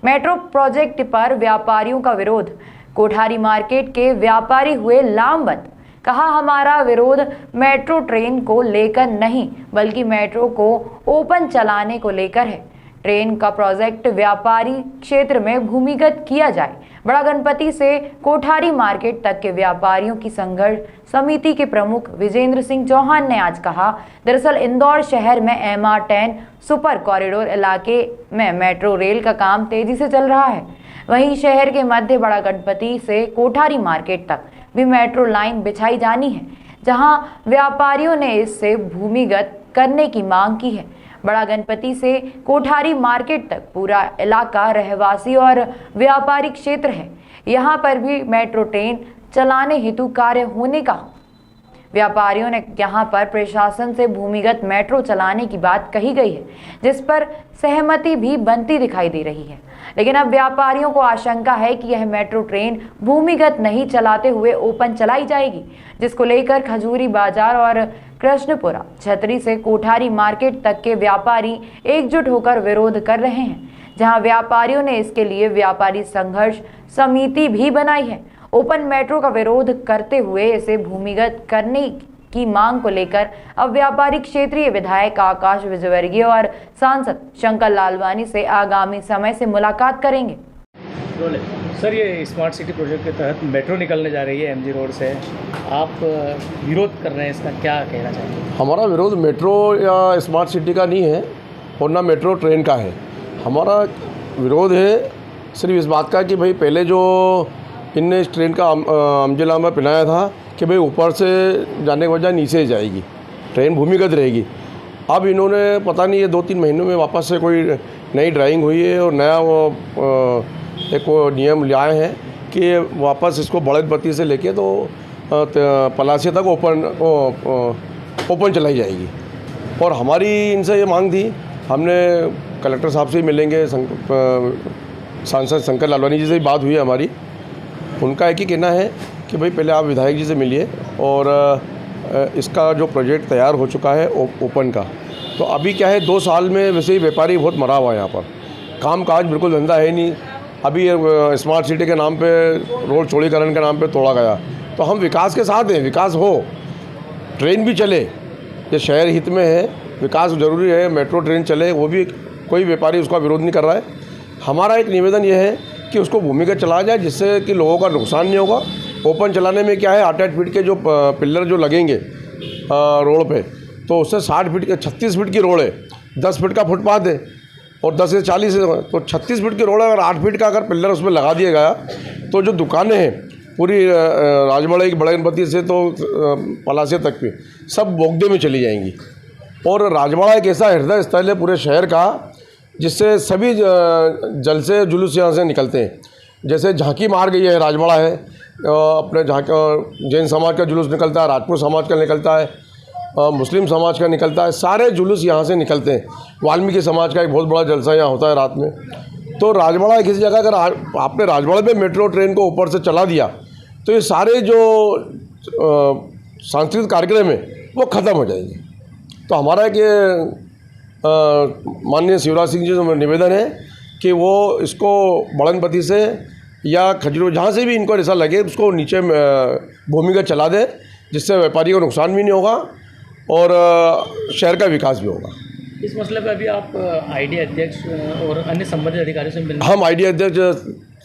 Metro project पर व्यापारियों का विरोध। कोठारी मार्केट के व्यापारी हुए लामबंद। कहा, हमारा विरोध मेट्रो ट्रेन को लेकर नहीं बल्कि मेट्रो को ओपन चलाने को लेकर है। ट्रेन का प्रोजेक्ट व्यापारी क्षेत्र में भूमिगत किया जाए। बड़ा गणपति से कोठारी मार्केट तक के व्यापारियों की संघर्ष समिति के प्रमुख विजेंद्र सिंह चौहान ने आज कहा, दरअसल इंदौर शहर में MR10 सुपर कॉरिडोर इलाके में मेट्रो रेल का काम तेजी से चल रहा है। वहीं शहर के मध्य बड़ा गणपति से कोठारी मार्केट तक भी मेट्रो लाइन बिछाई जानी है, जहां व्यापारियों ने इससे भूमिगत करने की मांग की है। बड़ा गणपति से कोठारी मार्केट तक पूरा इलाका रहवासी और व्यापारिक क्षेत्र है। यहां पर भी मेट्रो ट्रेन चलाने हेतु कार्य होने का व्यापारियों ने यहां पर प्रशासन से भूमिगत मेट्रो चलाने की बात कही गई है, जिस पर सहमति भी बनती दिखाई दे रही है। लेकिन अब व्यापारियों को आशंका है कि यह मेट्रो ट्रेन भूमिगत नहीं चलाते हुए ओपन चलाई जाएगी, जिसको लेकर खजूरी बाजार और कृष्णपुरा छतरी से कोठारी मार्केट तक के व्यापारी एकजुट होकर विरोध कर रहे हैं, जहां व्यापारियों ने इसके लिए व्यापारी संघर्ष समिति भी बनाई है। ओपन मेट्रो का विरोध करते हुए इसे भूमिगत करने की मांग को लेकर अब व्यापारी क्षेत्रीय विधायक आकाश विजयवर्गीय और सांसद शंकर लालवानी से आगामी समय से मुलाकात करेंगे। सर, ये स्मार्ट सिटी प्रोजेक्ट के तहत मेट्रो निकलने जा रही है MG रोड से, आप विरोध कर रहे हैं, इसका क्या कहना चाहेंगे? हमारा विरोध मेट्रो या स्मार्ट सिटी का नहीं है और ना मेट्रो ट्रेन का है। हमारा विरोध है सिर्फ इस बात का कि भाई पहले जो इनने इस ट्रेन का अमजलामा पहनाया था कि भाई ऊपर से जाने के बजाय नीचे जाएगी, ट्रेन भूमिगत रहेगी। अब इन्होंने पता नहीं ये 2-3 महीनों में वापस से कोई नई ड्राइंग हुई है और नया वो एक वो नियम लाए हैं कि वापस इसको बड़गणपति से लेके तो पलासी तक ओपन चलाई जाएगी। और हमारी इनसे ये मांग थी, हमने कलेक्टर साहब से मिलेंगे, सांसद शंकर लालवानी जी से बात हुई हमारी। उनका एक ही कहना है कि भाई पहले आप विधायक जी से मिलिए और इसका जो प्रोजेक्ट तैयार हो चुका है ओपन का, तो अभी क्या है 2 साल में वैसे ही व्यापारी बहुत मरा हुआ है यहाँ पर, काम काज बिल्कुल धंधा है नहीं। अभी स्मार्ट सिटी के नाम पे, रोड चौड़ीकरण के नाम पे तोड़ा गया। तो हम विकास के साथ हैं, विकास हो, ट्रेन भी चले, ये शहर हित में है, विकास जरूरी है, मेट्रो ट्रेन चले, वो भी कोई व्यापारी उसका विरोध नहीं कर रहा है। हमारा एक निवेदन ये है कि उसको भूमिगत चलाया जाए, जिससे कि लोगों का नुकसान नहीं होगा। ओपन चलाने में क्या है, 8-8 फीट के जो पिलर जो लगेंगे रोड पे, तो उससे 60 फीट के 36 फीट की रोड है, 10 फीट का फुटपाथ है और 10 से 40 है, तो 36 फीट की रोड है। अगर 8 फीट का अगर पिलर उसमें लगा दिया गया तो जो दुकानें हैं पूरी राजवाड़े की बड़ा गणपति से तो पलासी तक पे सब बोगदे में चली जाएंगी। और राजवाड़ा एक ऐसा हृदय स्थल है पूरे शहर का, जिससे सभी जलसे जुलूस यहाँ से निकलते हैं। जैसे झांकी मार गई है, राजवाड़ा है, अपने झांकी जैन समाज का जुलूस निकलता है, राजपूत समाज का निकलता है, मुस्लिम समाज का निकलता है, सारे जुलूस यहाँ से निकलते हैं। वाल्मीकि समाज का एक बहुत बड़ा जलसा यहाँ होता है रात में। तो राजवाड़ा किसी जगह अगर आपने राजवाड़ा में मेट्रो ट्रेन को ऊपर से चला दिया तो ये सारे जो सांस्कृतिक कार्यक्रम है वो ख़त्म हो जाएंगे। तो हमारा एक माननीय शिवराज सिंह जी से निवेदन है कि वो इसको बड़गणपति से या खजूर जहाँ से भी इनको ऐसा लगे उसको नीचे भूमिगत चला दे, जिससे व्यापारी को नुकसान भी नहीं होगा और शहर का विकास भी होगा। इस मसले पर अभी आप IDA अध्यक्ष और अन्य संबंधित अधिकारियों से मिलेंगे? हम IDA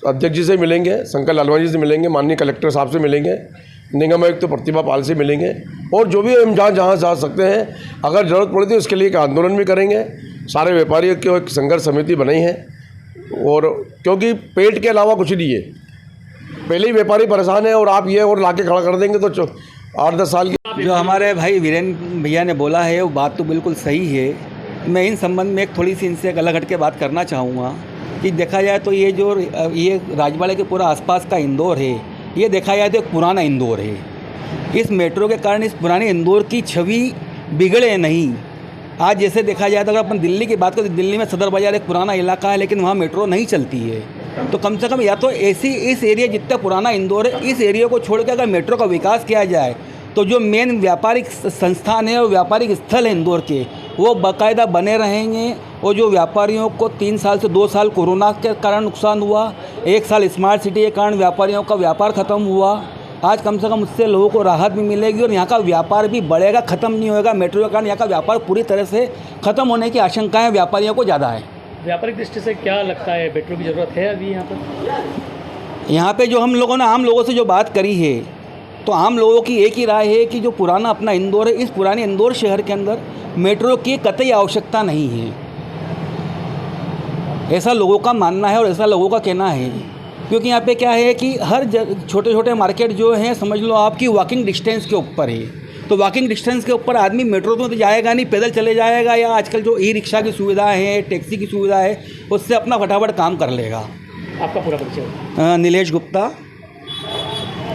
अध्यक्ष जी से मिलेंगे, शंकर लालवानी जी से मिलेंगे, माननीय कलेक्टर साहब से मिलेंगे, निगम आयुक्त प्रतिभा पाल से मिलेंगे और जो भी हम जहाँ जा सकते हैं, अगर ज़रूरत पड़े तो इसके लिए एक आंदोलन भी करेंगे। सारे व्यापारियों की एक संघर्ष समिति बनाई है और क्योंकि पेट के अलावा कुछ नहीं है, पहले ही व्यापारी परेशान है और आप ये और लाके खड़ा कर देंगे तो 8-10 साल की। जो हमारे भाई वीरेंद्र भैया ने बोला है वो बात तो बिल्कुल सही है। मैं इन संबंध में एक थोड़ी सी इनसे एक अलग हट के बात करना चाहूँगा कि देखा जाए तो ये राजवाड़े के पूरा आसपास का इंदौर है, ये देखा जाए तो एक पुराना इंदौर है। इस मेट्रो के कारण इस पुराने इंदौर की छवि बिगड़े नहीं। आज जैसे देखा जाए तो अगर अपन दिल्ली की बात करें तो दिल्ली में सदर बाज़ार एक पुराना इलाका है, लेकिन वहाँ मेट्रो नहीं चलती है। तो कम से कम या तो ऐसी इस एरिया जितना पुराना इंदौर है, इस एरिया को छोड़ के अगर मेट्रो का विकास किया जाए तो जो मेन व्यापारिक संस्थान है और व्यापारिक स्थल है इंदौर के, वो बाकायदा बने रहेंगे। और जो व्यापारियों को 3 साल से 2 साल कोरोना के कारण नुकसान हुआ, 1 साल स्मार्ट सिटी के कारण व्यापारियों का व्यापार ख़त्म हुआ, आज कम से कम उससे लोगों को राहत भी मिलेगी और यहाँ का व्यापार भी बढ़ेगा, ख़त्म नहीं होगा। मेट्रो के कारण यहाँ का व्यापार पूरी तरह से ख़त्म होने की आशंकाएँ व्यापारियों को ज़्यादा है। व्यापारिक दृष्टि से क्या लगता है, मेट्रो की ज़रूरत है अभी यहाँ पर? यहाँ पे जो हम लोगों ने आम लोगों से जो बात करी है, तो आम लोगों की एक ही राय है कि जो पुराना अपना इंदौर है, इस पुराने इंदौर शहर के अंदर मेट्रो की कतई आवश्यकता नहीं है, ऐसा लोगों का मानना है और ऐसा लोगों का कहना है। क्योंकि यहाँ पे क्या है कि हर छोटे छोटे मार्केट जो हैं, समझ लो आपकी वॉकिंग डिस्टेंस के ऊपर है। तो वॉकिंग डिस्टेंस के ऊपर आदमी मेट्रो तो जाएगा नहीं, पैदल चले जाएगा, या आजकल जो ई रिक्शा की सुविधा है, टैक्सी की सुविधा है, उससे अपना फटाफट काम कर लेगा। आपका पूरा परिचय? नीलेश गुप्ता,